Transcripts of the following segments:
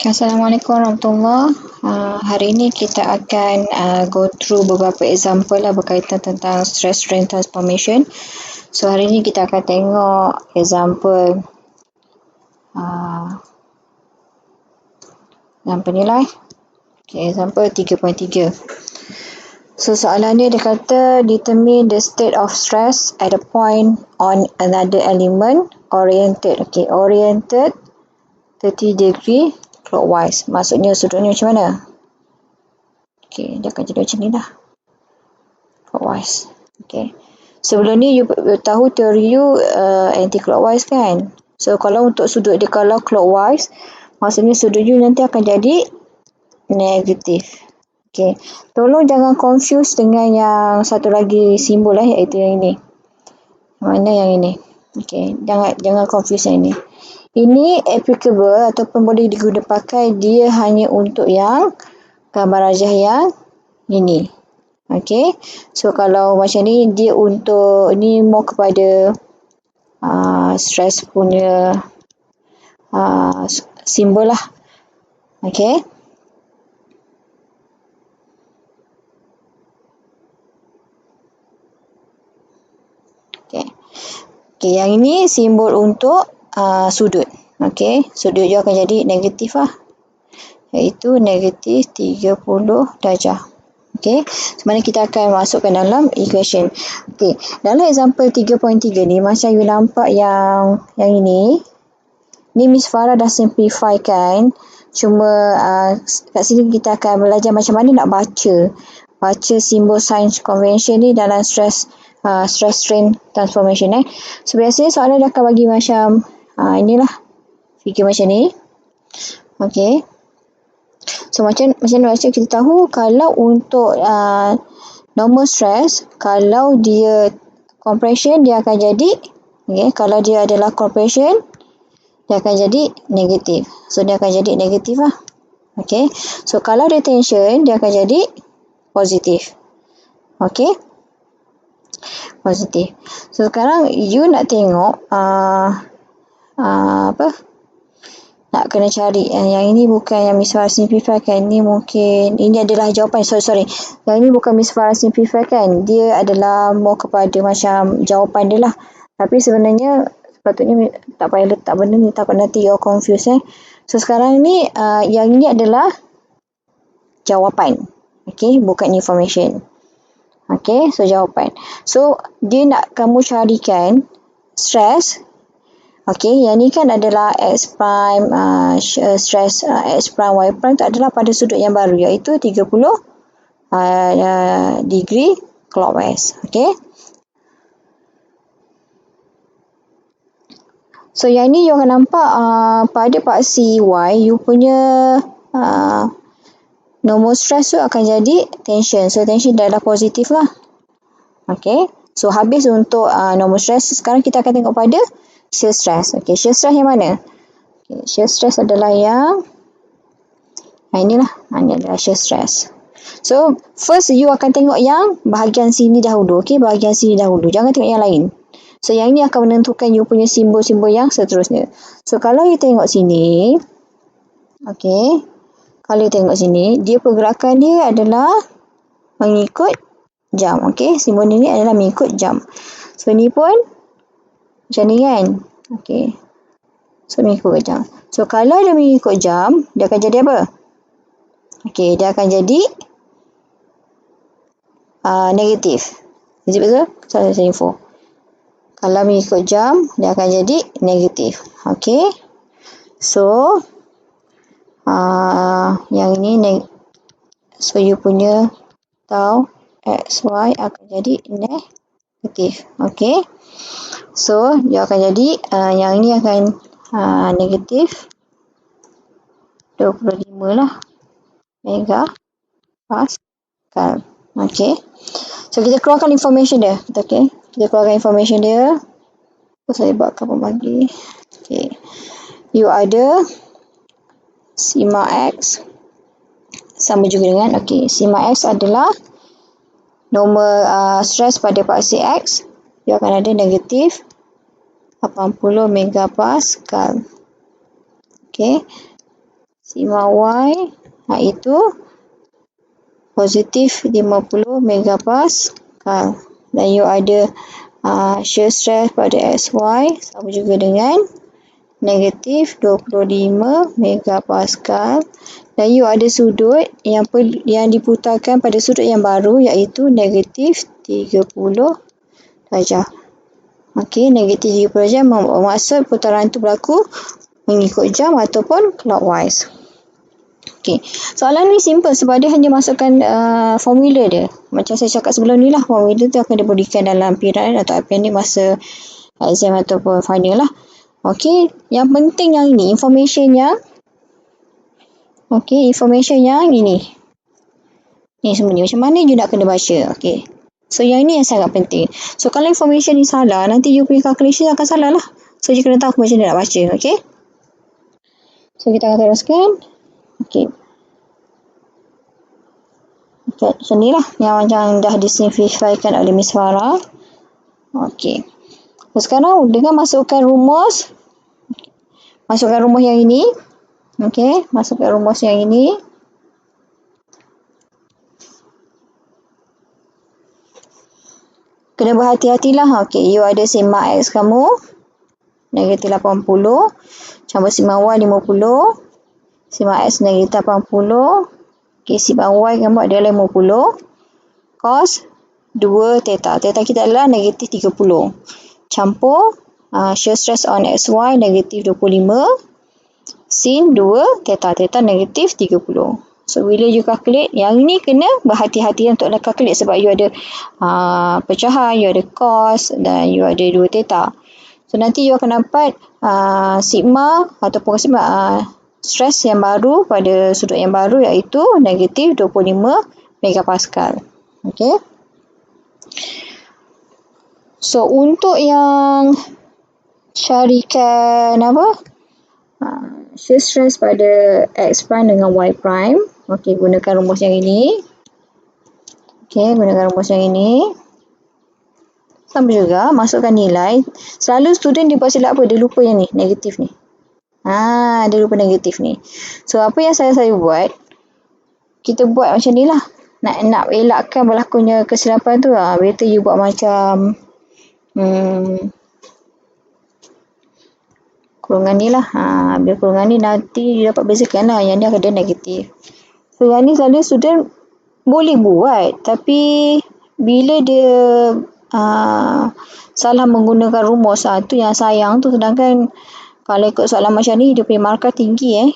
Assalamualaikum warahmatullahi. Hari ini kita akan go through beberapa example lah berkaitan tentang stress strain transformation. So hari ini kita akan tengok example example ni lah. Okay, example 3.3. So soalan dia kata determine the state of stress at a point on another element oriented. Okay, oriented 30 degree clockwise. Maksudnya sudutnya macam mana? Okay, dia akan jadi macam ni lah. Clockwise. Okay. Sebelum ni you tahu teori you anti-clockwise kan? So kalau untuk sudut dia kalau clockwise, maksudnya sudut you nanti akan jadi negatif. Okay. Tolong jangan confuse dengan yang satu lagi simbol lah, iaitu yang ini. Mana yang ini? Okay. Jangan confuse yang ini. Ini applicable ataupun boleh digunakan pakai dia hanya untuk yang gambar rajah yang ini. Okay. So kalau macam ni dia untuk ni more kepada stress punya simbol lah. Okay. Okay, yang ini simbol untuk sudut. Okay, sudut dia akan jadi negatif lah. Iaitu negatif 30 darjah. Okay, sebenarnya kita akan masukkan dalam equation. Okay, dalam example 3.3 ni, macam you nampak yang ini. Ni Miss Farah dah simplify kan. Cuma kat sini kita akan belajar macam mana nak baca simbol sign convention ni dalam stress strain transformation. So biasanya soalan dia akan bagi macam inilah figure macam ni. Okay. So macam kita tahu kalau untuk normal stress, kalau dia compression dia akan jadi kalau dia adalah compression dia akan jadi negatif. So dia akan jadi negatif lah. Okay. So kalau dia tension dia akan jadi positif. Okay. Positif. So sekarang you nak tengok nak kena cari yang ini bukan yang Miss Farah simplify kan. Ini mungkin ini adalah jawapan. Sorry. Yang ini bukan Miss Farah simplify kan. Dia adalah more kepada macam jawapan dia lah. Tapi sebenarnya sepatutnya tak payah letak benda ni, takut nanti you're confused. So sekarang ni yang ini adalah jawapan. Okay, bukan information. Okay, so jawapan. So, dia nak kamu carikan stress. Okay, yang ni kan adalah X prime, stress X prime, Y prime tu adalah pada sudut yang baru, iaitu 30 degree clockwise. Okay. So, yang ni you akan nampak pada paksi Y, you punya normal stress tu akan jadi tension. So, tension adalah positif lah. Okay. So, habis untuk normal stress. Sekarang kita akan tengok pada shear stress. Okay. Shear stress yang mana? Okay. Shear stress adalah yang inilah. Ini adalah shear stress. So, first you akan tengok yang bahagian sini dahulu. Okay. Bahagian sini dahulu. Jangan tengok yang lain. So, yang ini akan menentukan you punya simbol-simbol yang seterusnya. So, kalau you tengok sini. Okay. Kalau you tengok sini, dia pergerakan dia adalah mengikut jam. Okay, simbol ni adalah mengikut jam. So, ni pun macam ni kan. Okay. So, mengikut jam. So, kalau dia mengikut jam, dia akan jadi apa? Okay, dia akan jadi negatif. Is it betul? Saya info. Kalau mengikut jam, dia akan jadi negatif. Okay. So, yang ini so you punya tahu XY akan jadi negatif. Okay. So dia akan jadi yang ini akan negatif 25 lah mega pascal. Okay. So kita keluarkan information dia. Okay. Kita keluarkan information dia. Saya buatkan pembagi. Okay. You ada sigma X sama juga dengan sigma X adalah normal stress pada paksi X. Dia akan ada negatif 80 megapascal. Okay. sigma Y iaitu positif 50 megapascal. Dan you ada shear stress pada XY sama juga dengan negatif 25 megapascal. Dan you ada sudut yang diputarkan pada sudut yang baru iaitu negatif 30 darjah. Okey, negatif 30 darjah bermaksud putaran itu berlaku mengikut jam ataupun clockwise. Okey, soalan ni simple sebab dia hanya masukkan formula dia. Macam saya cakap sebelum ni lah, formula tu akan diberikan dalam period atau appendix masa exam ataupun final lah. Okey, yang penting yang ini, information yang ini. Ni semua ni, macam mana you nak kena baca. Okey. So, yang ini yang sangat penting. So, kalau information ni salah, nanti you punya calculation akan salah lah. So, you kena tahu macam mana nak baca. Okey. So, kita akan teruskan. Okey. Okay, macam ni lah. Yang macam dah disimplifikan oleh Miss Farah. Okey. So, sekarang dengan masukkan rumus. Masukkan rumus yang ini. Okey. Masukkan rumus yang ini. Kena berhati-hatilah. Okey, you ada sigma X kamu. Negatif 80. Campur sigma Y 50. Sigma X negatif 80. Okey, sigma Y kamu adalah 50. Cos 2 theta. Theta kita adalah negatif 30. Campur shear stress on XY negatif 25. Sin 2 theta. Theta negatif 30. So, bila you calculate, yang ini kena berhati-hati untuk calculate sebab you ada pecahan, you ada cos dan you ada 2 theta. So, nanti you akan dapat sigma ataupun stress yang baru pada sudut yang baru iaitu negatif 25 megapascal. Okay. So, untuk yang carikan shear stress pada X prime dengan Y prime. Okey, gunakan rumus yang ini. Okey, gunakan rumus yang ini. Sama juga, masukkan nilai. Selalu student dia buat silap apa? Dia lupa yang ni, negatif ni. Dia lupa negatif ni. So, apa yang saya buat, kita buat macam ni lah. Nak elakkan berlakunya kesilapan tu lah. Better you buat macam kurungan ni lah. Bila kurungan ni nanti you dapat bezakan lah. Yang ni akan ada negatif. So, yang ni selalu student boleh buat. Tapi, bila dia salah menggunakan rumus, tu yang sayang tu. Sedangkan, kalau ikut soalan macam ni, dia punya markah tinggi.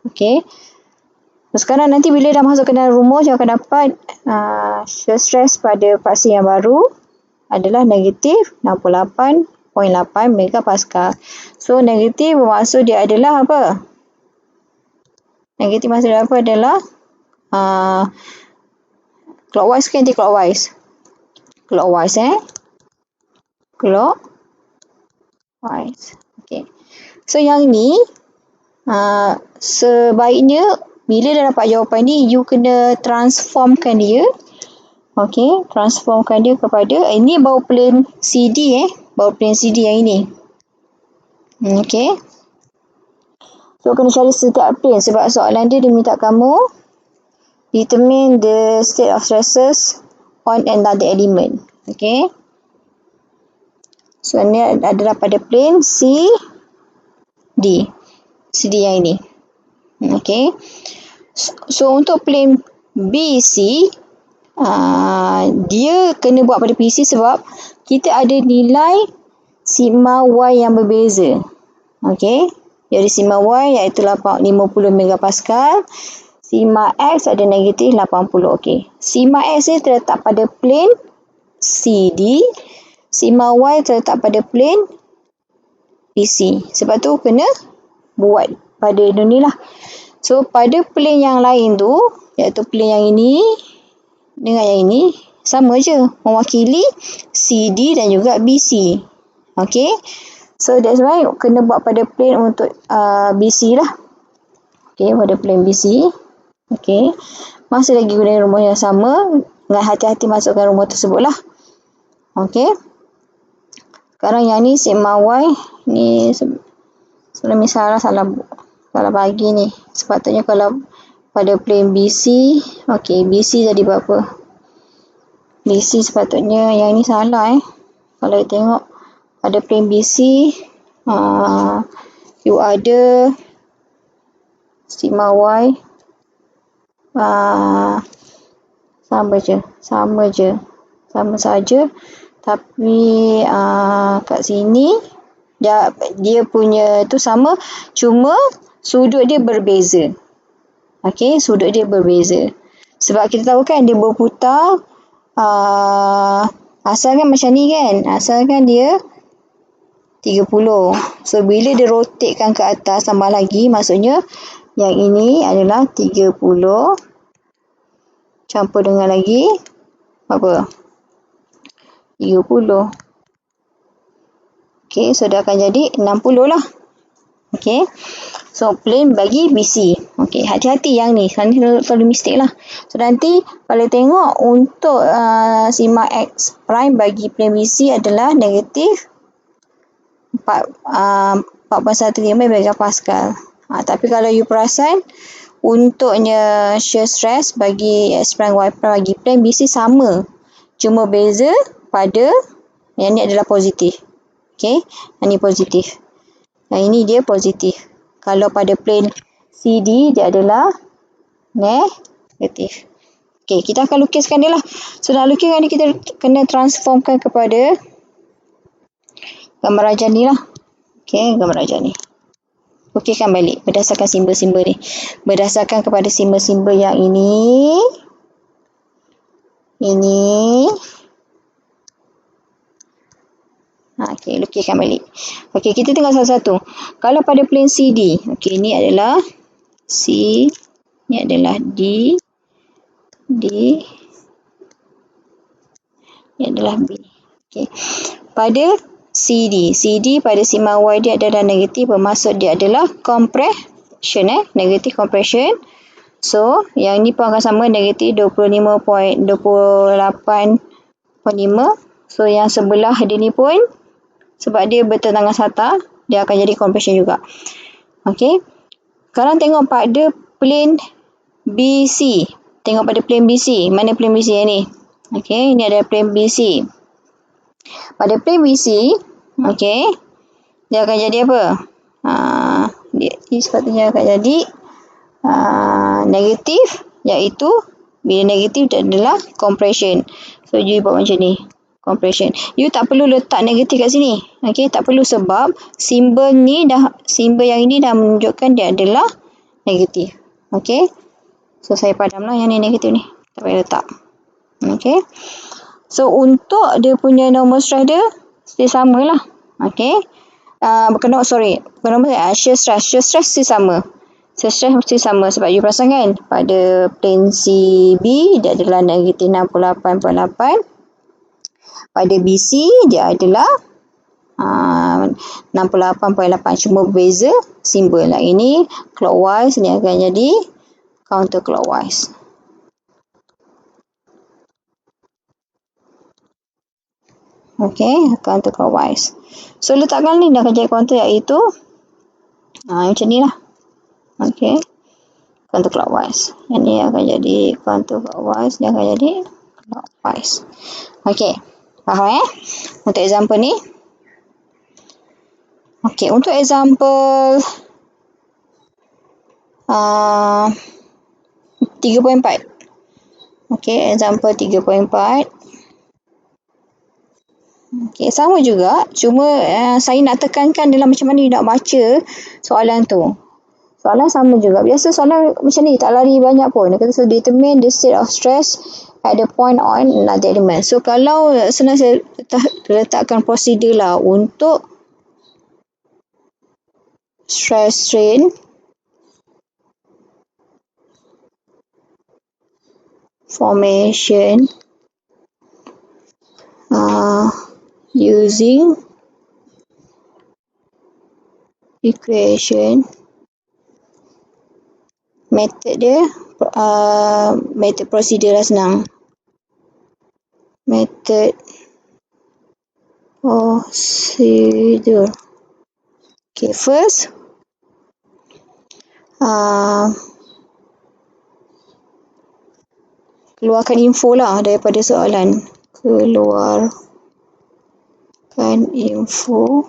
Okay. So, sekarang nanti bila dah masuk ke dalam rumus, you akan dapat shear stress pada fase yang baru adalah negatif 68.8 megapascal. So, negatif bermaksud dia adalah apa? Negatif maksud apa adalah clockwise ke anti-clockwise? Clockwise, Clockwise. Okay. So, yang ni sebaiknya bila dah dapat jawapan ni, you kena transformkan dia. Okay, transformkan dia kepada ini bau plane CD bau plane CD yang ini. Okay. So, kena cari setiap plane sebab soalan dia minta kamu determine the state of stresses on another element. Okay. So, ini adalah pada plane CD. CD yang ini. Okay. So, untuk plane BC, dia kena buat pada PC sebab kita ada nilai sigma Y yang berbeza. Okay. Jadi, sigma Y iaitu 50 megapascal. Sigma X ada negatif 80. Okay. Sigma X ni terletak pada plane CD. Sigma Y terletak pada plane PC. Sebab tu kena buat pada ni lah. So, pada plane yang lain tu, iaitu plane yang ini dengan yang ini, sama je. Mewakili CD dan juga BC. Okay. So, that's why kena buat pada plane untuk BC lah. Okay, pada plane BC. Okay. Masih lagi guna rumus yang sama. Dengan hati-hati masukkan rumus tersebut lah. Okay. Sekarang yang ni sigma Y. Ni sebelum misalnya salah Kalau bagi ni, sepatutnya kalau pada plane BC, okey, BC jadi berapa? BC sepatutnya, yang ni salah Kalau you tengok pada plane BC, you ada sigma Y, sama saja. Tapi kat sini dia punya tu sama, cuma sudut dia berbeza. Okey, sudut dia berbeza. Sebab kita tahu kan dia berputar, asal kan macam ni kan, asal kan dia 30. So bila dia rotatekan ke atas tambah lagi, maksudnya yang ini adalah 30 campur dengan lagi apa? 30. Okey, so dia akan jadi 60 lah. Okey. So plane bagi BC. Okey, hati-hati yang ni. Selalu mistake lah. So nanti kalau tengok untuk sigma X prime bagi plane BC adalah negatif 4.15 megapascal. Tapi kalau you perasan, untuknya shear stress bagi X prime Y prime bagi plane BC sama. Cuma beza pada yang ni adalah positif. Okey, yang ni positif. Yang ini dia positif. Kalau pada plane CD dia adalah negatif. Okey, kita akan lukiskan dia lah. So nak lukiskan ni kita kena transformkan kepada gambar rajah ni lah. Okey, gambar rajah ni. Lukiskan balik berdasarkan simbol-simbol ni. Berdasarkan kepada simbol-simbol yang ini. Okey, lukiskan balik. Okey, kita tengok satu-satu. Kalau pada plane CD, okey, ni adalah C, ni adalah D, ni adalah B. Okey. Pada CD pada sigma Y dia adalah negatif, bermaksud dia adalah compression, negatif compression. So, yang ni pun akan sama, negatif 25.28.5. So, yang sebelah dia ni pun, sebab dia bertentangan sata, dia akan jadi compression juga. Okey. Sekarang tengok pada plane BC. Tengok pada plane BC. Mana plane BC yang ni? Okey, ni ada plane BC. Pada plane BC, okey, dia akan jadi apa? Dia sepatutnya akan jadi negatif, iaitu bila negatif dia adalah compression. So, you buat macam ni. Compression. You tak perlu letak negatif kat sini. Okey, tak perlu sebab simbol yang ini dah menunjukkan dia adalah negatif. Okey. So saya padamlah yang ni negatif ni. Tak payah letak. Okey. So untuk dia punya normal stress dia samalah. Okey. Shear stress mesti sama. Shear stress mesti sama sebab you perasan kan pada plane CB dia adalah negatif 68.8. Pada BC dia adalah 68.8. Cuma berbeza simbol lah. Ini clockwise, ni akan jadi counterclockwise. Okey, counterclockwise. So letakkan ni dah akan jadi counter, iaitu macam ni lah. Okey, counterclockwise. Yang ni akan jadi counterclockwise, dia akan jadi clockwise. Okey. Faham untuk example ni? Okey, untuk example 3.4. Okey, example 3.4. Okey, sama juga. Cuma saya nak tekankan dalam macam mana you nak baca soalan tu. Soalan sama juga. Biasa soalan macam ni, tak lari banyak pun. Dia kata, so determine the state of stress at the point on another element. So, kalau senang saya letakkan prosedur lah untuk stress strain formation using equation. Method dia, method prosedur lah senang. Method prosedur. Okay, first, keluarkan info lah daripada soalan. Keluarkan info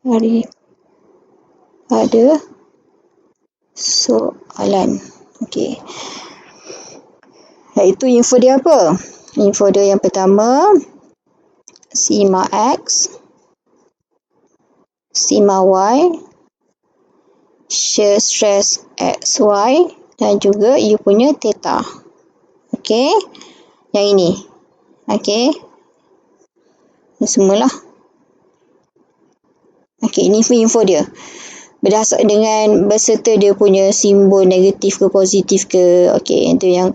daripada soalan. Okey. Iaitu info dia apa? Info dia yang pertama, sigma X, sigma Y, shear stress XY dan juga you punya theta. Okey. Yang ini. Okey. Ini semualah. Okey, ini info dia. Berdasar dengan berserta dia punya simbol negatif ke positif ke. Okey, itu yang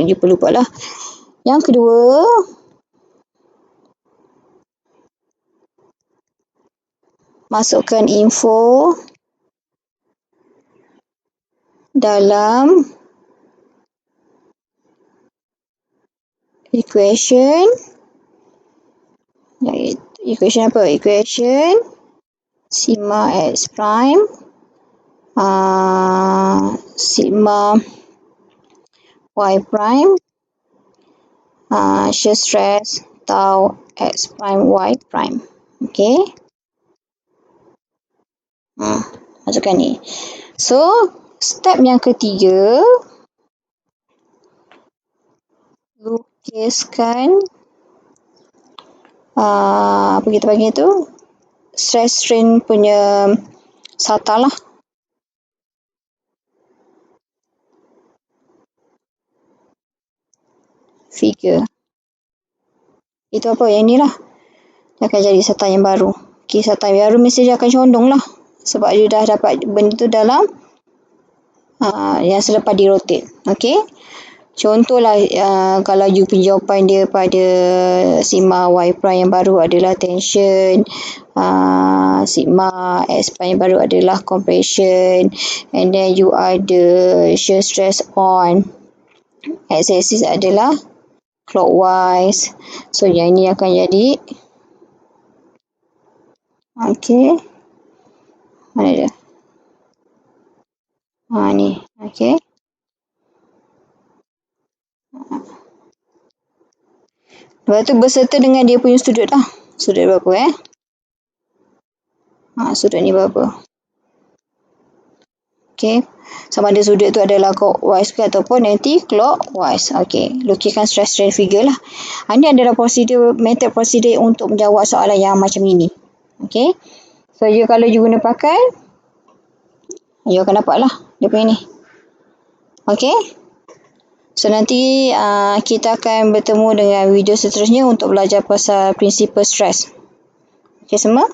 you perlu buat lah. Yang kedua, masukkan info dalam equation. Equation apa? Equation sigma X prime, sigma Y prime, shear stress tau X prime Y prime. Okay. Masukkan ni. So, step yang ketiga, lukiskan apa kita panggil tu? Stress strain punya SATA lah. Figure. Itu apa? Yang ni lah. Dia akan jadi SATA yang baru. Okay, SATA yang baru mesti dia akan condong lah. Sebab dia dah dapat benda tu dalam yang selepas di rotate. Okay. Contohlah kalau you punya jawapan dia pada sigma Y prime yang baru adalah tension, sigma X prime yang baru adalah compression, and then you ada shear stress on x-axis adalah clockwise. So yang ni akan jadi okay. Mana dia? Ni. Okay. Lepas tu berserta dengan dia punya sudut lah. Sudut berapa sudut ni berapa. Okay. Sama ada sudut tu adalah clockwise ke ataupun anti-clockwise. Okay. Lukiskan stress strain figure lah. Ini adalah method prosedur untuk menjawab soalan yang macam ini. Okay. So, kalau you guna pakai, you akan dapat lah dia punya ni. Okay. So, nanti kita akan bertemu dengan video seterusnya untuk belajar pasal prinsipal stress. Okay semua?